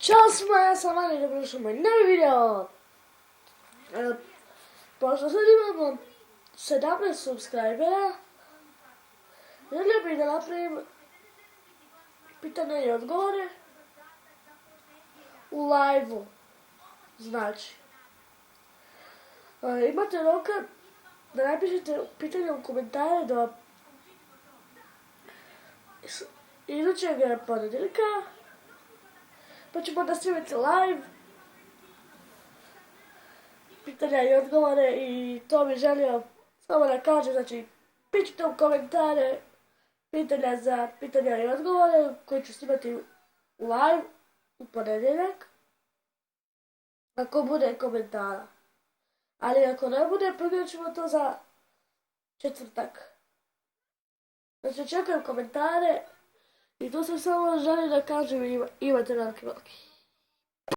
Ćao svima, ja sam Ani, dobrodošli u moj novi video. Pošto sad imamo 17 subscribera, želio bih da napravim pitanje i odgovore u live-u. Znači, imate roka da napišete pitanje u komentare do idućeg ponedjeljka, pa ćemo da snimiti live pitanja i odgovore i to bih želio samo da kažem, znači pišite u komentare pitanja za pitanja i odgovore koji ću snimati live u ponedjeljak ako bude komentara. Ali ako ne bude, pogledat ćemo to za četvrtak. Znači čekam komentare i tu sam samo želim da kažem imate veliki.